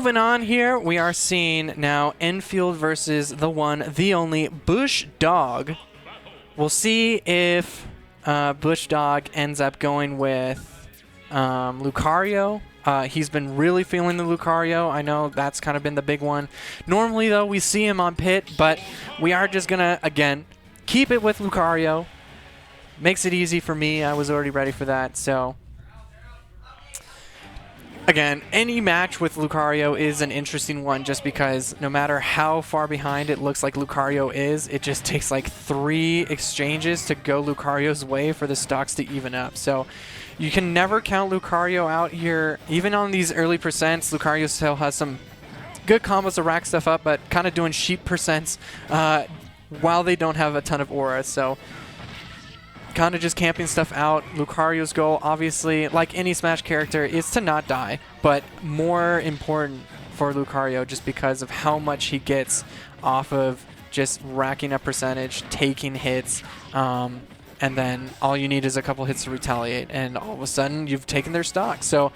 moving on here, we are seeing now Enfield versus the one, the only Busch Dog. We'll see if Busch Dog ends up going with Lucario. He's been really feeling the Lucario. I know that's kind of been the big one. Normally, though, we see him on pit, but we are just going to, again, keep it with Lucario. Makes it easy for me. I was already ready for that, so... Again, any match with Lucario is an interesting one just because no matter how far behind it looks like Lucario is, it just takes like 3 exchanges to go Lucario's way for the stocks to even up. So you can never count Lucario out here. Even on these early percents, Lucario still has some good combos to rack stuff up, but kind of doing sheep percents while they don't have a ton of aura. So kind of just camping stuff out. Lucario's goal, obviously, like any Smash character, is to not die, but more important for Lucario just because of how much he gets off of just racking up percentage, taking hits, and then all you need is a couple hits to retaliate, and all of a sudden you've taken their stock. So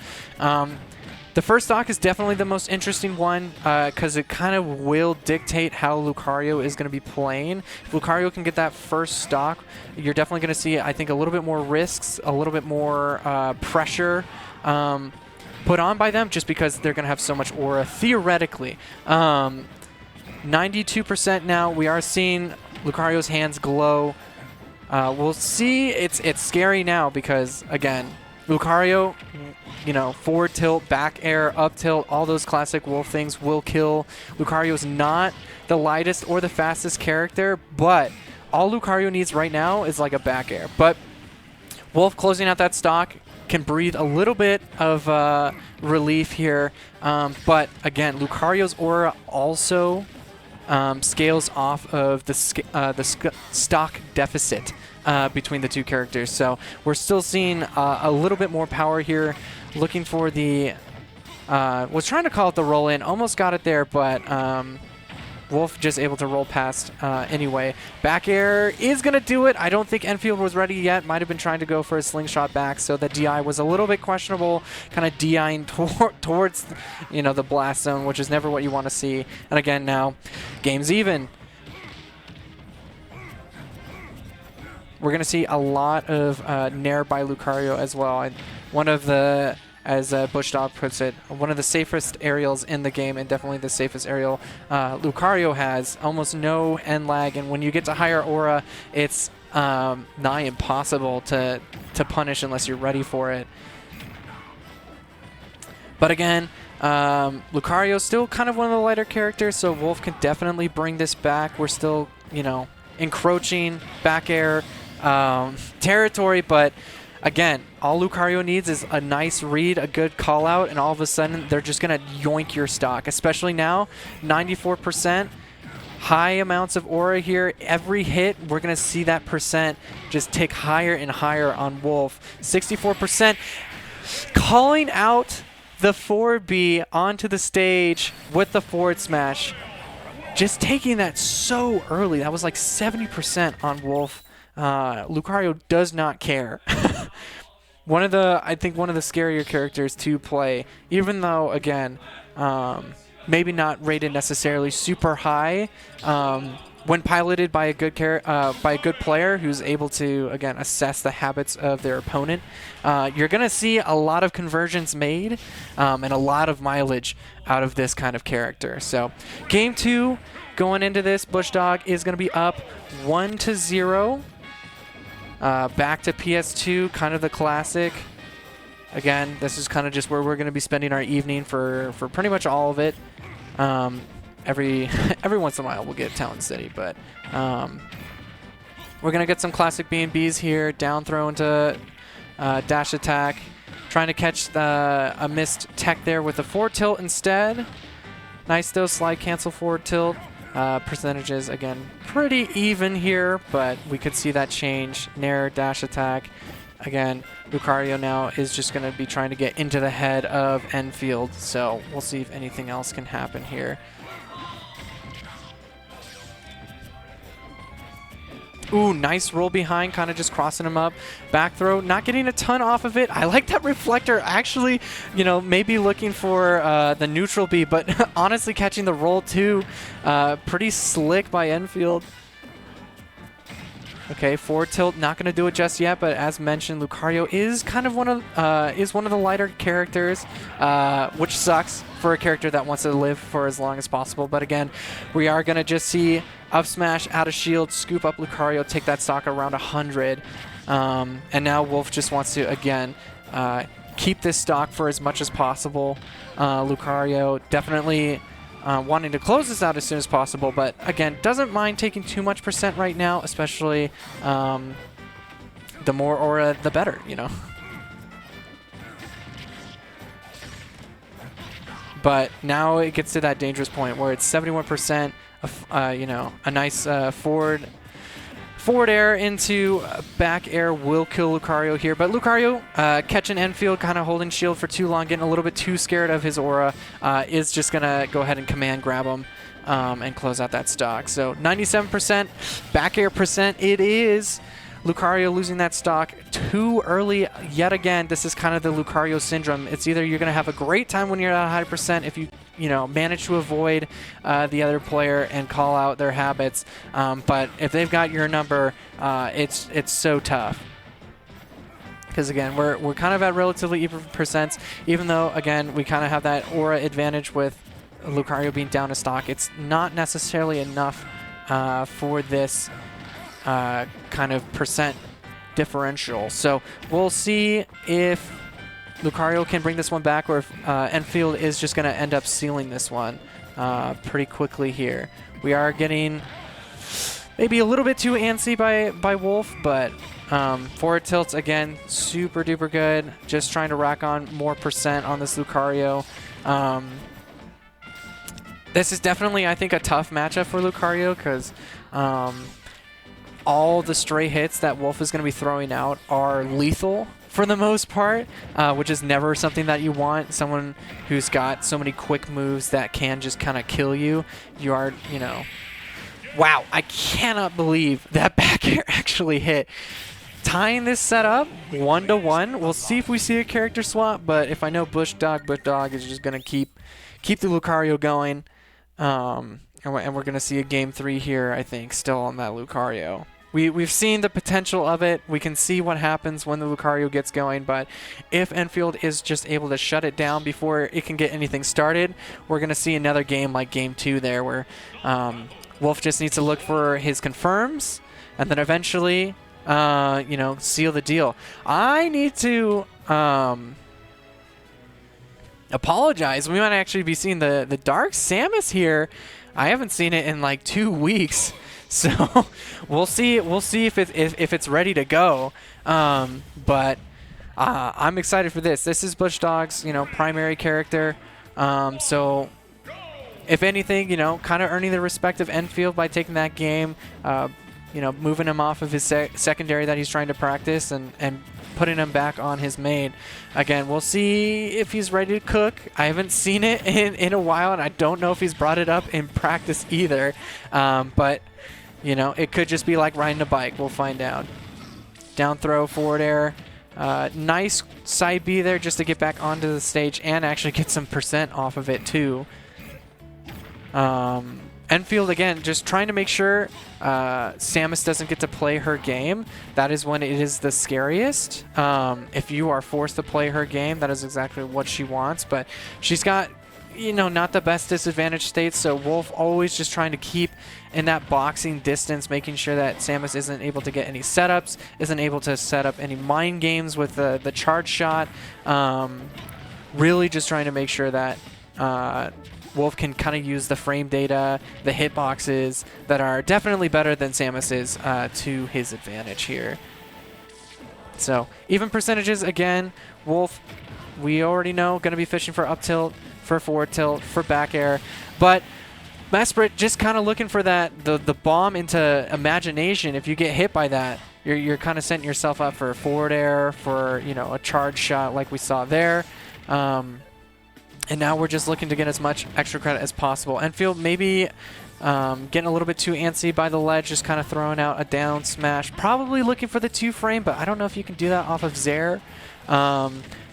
the first stock is definitely the most interesting one because it kind of will dictate how Lucario is going to be playing. If Lucario can get that first stock, you're definitely going to see, I think, a little bit more risks, a little bit more pressure put on by them just because they're going to have so much aura, theoretically. 92% now. We are seeing Lucario's hands glow. We'll see. It's scary now because, again, Lucario, you know, forward tilt, back air, up tilt, all those classic Wolf things will kill. Lucario's not the lightest or the fastest character, but all Lucario needs right now is like a back air. But Wolf closing out that stock can breathe a little bit of relief here. But again, Lucario's aura also scales off of the stock deficit between the two characters. So we're still seeing a little bit more power here. Looking for the... was trying to call it the roll-in. Almost got it there, but Wolf just able to roll past anyway. Back air is going to do it. I don't think Enfield was ready yet. Might have been trying to go for a slingshot back, so the DI was a little bit questionable, kind of DIing towards, you know, the blast zone, which is never what you want to see. And again, now, game's even. We're going to see a lot of Nair by Lucario as well. One of the, as Busch Dog puts it, one of the safest aerials in the game, and definitely the safest aerial Lucario has. Almost no end lag, and when you get to higher aura, it's nigh impossible to punish unless you're ready for it. But again, Lucario's still kind of one of the lighter characters, so Wolf can definitely bring this back. We're still, you know, encroaching back air territory, but again, all Lucario needs is a nice read, a good call out, and all of a sudden they're just going to yoink your stock, especially now, 94%. High amounts of aura here. Every hit, we're going to see that percent just tick higher and higher on Wolf. 64%. Calling out the forward B onto the stage with the forward smash. Just taking that so early. That was like 70% on Wolf. Lucario does not care. I think one of the scarier characters to play, even though, again, maybe not rated necessarily super high, when piloted by a good player who's able to, again, assess the habits of their opponent, you're going to see a lot of conversions made and a lot of mileage out of this kind of character. So, game 2, going into this, Busch Dog is going to be up 1-0. Back to PS2, kind of the classic. Again, this is kind of just where we're going to be spending our evening for pretty much all of it. Every once in a while we'll get Town City, but we're going to get some classic B&Bs here. Down throw into dash attack. Trying to catch a missed tech there with the forward tilt instead. Nice though, slide cancel forward tilt. Percentages, again, pretty even here, but we could see that change. Nair, dash attack. Again, Lucario now is just going to be trying to get into the head of Enfield, so we'll see if anything else can happen here. Ooh, nice roll behind, kind of just crossing him up. Back throw, not getting a ton off of it. I like that reflector. Actually, you know, maybe looking for the neutral B, but honestly catching the roll too. Pretty slick by Enfield. Okay, forward tilt, not going to do it just yet, but as mentioned, Lucario is kind of one of the lighter characters, which sucks for a character that wants to live for as long as possible. But again, we are going to just see up smash, out of shield, scoop up Lucario, take that stock around 100. And now Wolf just wants to, again, keep this stock for as much as possible. Lucario definitely wanting to close this out as soon as possible, but again, doesn't mind taking too much percent right now, especially the more aura, the better, you know. But now it gets to that dangerous point where it's 71%, you know, a nice forward air into back air will kill Lucario here. But Lucario catching Enfield, kind of holding shield for too long, getting a little bit too scared of his aura, is just going to go ahead and command grab him and close out that stock. So 97% back air percent it is. Lucario losing that stock too early yet again. This is kind of the Lucario syndrome. It's either you're going to have a great time when you're at a high percent if you know, manage to avoid the other player and call out their habits. But if they've got your number, it's so tough. Because again, we're kind of at relatively even percents, even though again we kind of have that aura advantage with Lucario being down a stock. It's not necessarily enough for this kind of percent differential. So we'll see if Lucario can bring this one back, or if Enfield is just going to end up sealing this one pretty quickly here. We are getting maybe a little bit too antsy by Wolf, but forward tilts, again, super duper good. Just trying to rack on more percent on this Lucario. This is definitely, I think, a tough matchup for Lucario because all the stray hits that Wolf is going to be throwing out are lethal for the most part, which is never something that you want. Someone who's got so many quick moves that can just kind of kill you. You are, you know... Wow, I cannot believe that back air actually hit. Tying this setup 1-1. We'll see if we see a character swap, but if I know Busch Dog is just going to keep the Lucario going. And we're going to see a Game 3 here, I think, still on that Lucario. We've seen the potential of it. We can see what happens when the Lucario gets going, but if Enfield is just able to shut it down before it can get anything started, we're going to see another game like Game 2 there where Wolf just needs to look for his confirms and then eventually, you know, seal the deal. I need to apologize. We might actually be seeing the Dark Samus here. I haven't seen it in like 2 weeks. So we'll see if it's ready to go. But I'm excited for this. This is Busch Dog's, you know, primary character. So if anything, you know, kind of earning the respect of Enfield by taking that game, you know, moving him off of his secondary that he's trying to practice and putting him back on his main. Again, we'll see if he's ready to cook. I haven't seen it in a while, and I don't know if he's brought it up in practice either. But you know, it could just be like riding a bike. We'll find out. Down throw, forward air. Nice side B there just to get back onto the stage and actually get some percent off of it too. Enfield, again, just trying to make sure Samus doesn't get to play her game. That is when it is the scariest. If you are forced to play her game, that is exactly what she wants. But she's got, you know, not the best disadvantage state, so Wolf always just trying to keep in that boxing distance, making sure that Samus isn't able to get any setups, isn't able to set up any mind games with the charge shot. Really just trying to make sure that Wolf can kind of use the frame data, the hitboxes that are definitely better than Samus's to his advantage here. So even percentages, again, Wolf, we already know, going to be fishing for up tilt, for forward tilt, for back air. But Mesprit just kind of looking for that, the bomb into imagination. If you get hit by that, you're kind of setting yourself up for a forward air, for, you know, a charge shot like we saw there. And now we're just looking to get as much extra credit as possible. Enfield maybe getting a little bit too antsy by the ledge, just kind of throwing out a down smash. Probably looking for the 2-frame, but I don't know if you can do that off of Zaire.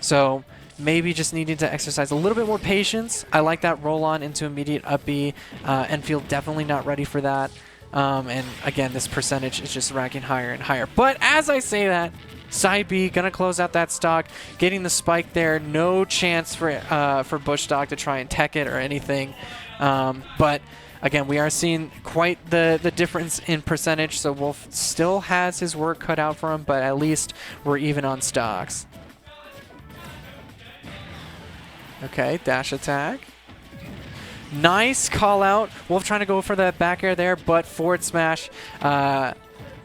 So maybe just needing to exercise a little bit more patience. I like that roll on into immediate up B. Enfield definitely not ready for that. And again, this percentage is just racking higher and higher. But as I say that, side B gonna close out that stock, getting the spike there. No chance for Busch stock to try and tech it or anything. But again, we are seeing quite the difference in percentage. So Wolf still has his work cut out for him, but at least we're even on stocks. Okay, dash attack. Nice call out. Wolf trying to go for that back air there, but forward smash.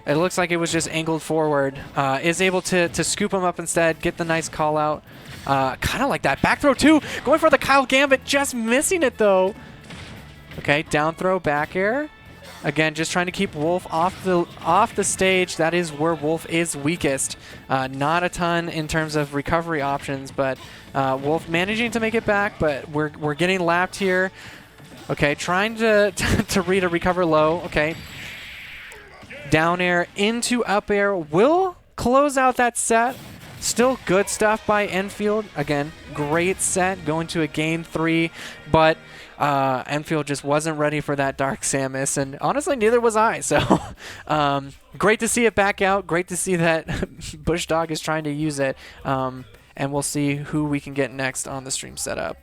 It looks like it was just angled forward. Is able to scoop him up instead, get the nice call out. Kind of like that. Back throw too. Going for the Kyle Gambit, just missing it though. Okay, down throw, back air. Again, just trying to keep Wolf off the stage. That is where Wolf is weakest. Not a ton in terms of recovery options, but Wolf managing to make it back, but we're getting lapped here. Okay, trying to read a recover low. Okay. Down air into up air will close out that set. Still good stuff by Enfield. Again, great set going to a game 3, but Enfield just wasn't ready for that Dark Samus, and honestly, neither was I. So great to see it back out. Great to see that Busch Dog is trying to use it, and we'll see who we can get next on the stream setup.